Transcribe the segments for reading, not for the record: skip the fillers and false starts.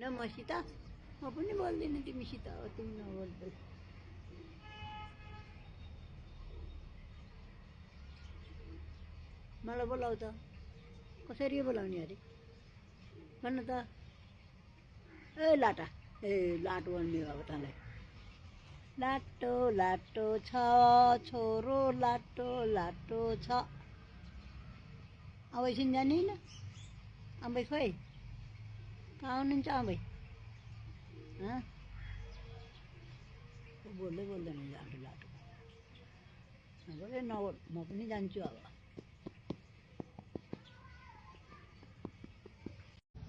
न मसित म पनि बोल्दिनँ तिमीसित हो तिमी नबोल्दै मलाई बोलाउ त कसरी बोलाउने अरे भन्न त ए लाटा ए लाटो भन्ने अब तँलाई लाटो लाटो छ छोरो लाटो लाटो छ अब एकछिन जाने होइन अम्बै खोइ कहाँ हुनुहुन्छ अम्बै बोल्दै बोल्दैन लाटो लाटो नबोले नबोल म पनि जान्छु अब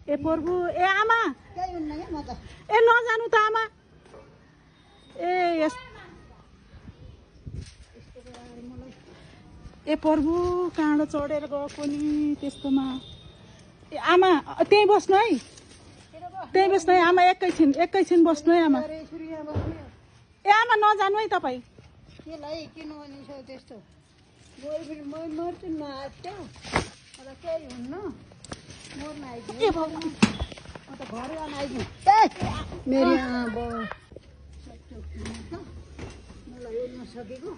ए प्रभु ए आमा केही हुन्न क्या म त ए नजानु त आमा ए यस ए प्रभु काँडो चढेर गएको नि त्यस्तोमा ए आमा त्यहीँ बस्नु है त्यहीँ बस्नु है आमा एकैछिन बस्नु है आमा ए आमा नजानु है तपाईँ केलाई किन भनिसक्यो त्यस्तो गयो फेरि म मर्छु नआट्यो मलाई केही हुन्न मर्न आइदिनु म त घर जान आइदिनु मेरो अब मलाई यो नसकेको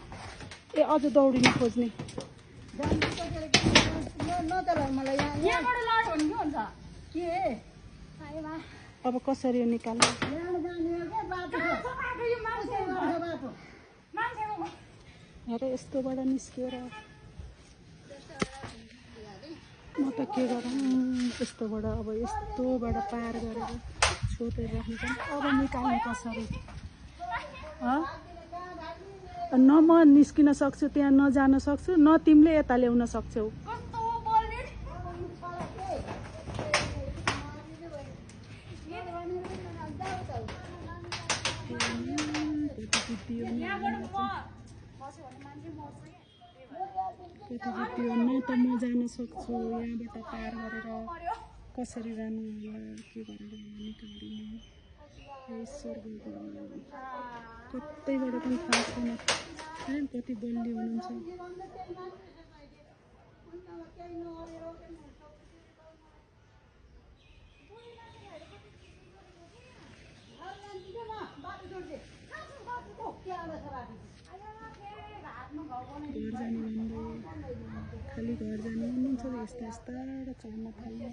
ए अझ दौडिनु खोज्ने नचलाउ मलाई यहाँबाट लड हुनु हुन्छ के अब कसरी यो निकाल्नु हेर यस्तोबाट निस्केर म त के गरौँ यस्तोबाट अब यस्तोबाट पार गरेर छोडेर राख्नु अब निकाल्नु कसरी न म निस्किन सक्छु त्यहाँ नजान सक्छु न तिमीले यता ल्याउन सक्छौ न त म जान सक्छु यहाँबाट पार गरेर कसरी जानु के गरेर निकाल्दिनु ईश्वर कतैबाट पनि थाहा छैन कति बलियो हुनुहुन्छ घर जानु भन्दै खालि घर जानु भन्नुहुन्छ यस्ता यस्ता चढ्न थाल्नु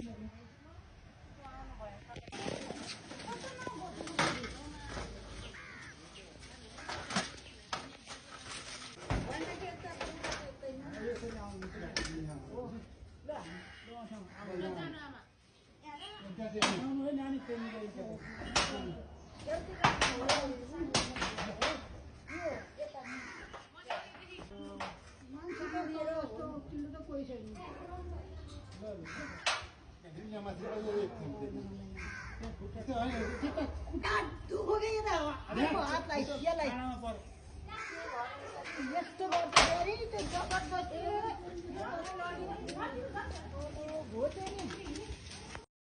यस्तो गर्दाखेरि त्यो जबरजस्ती हो त्यो नि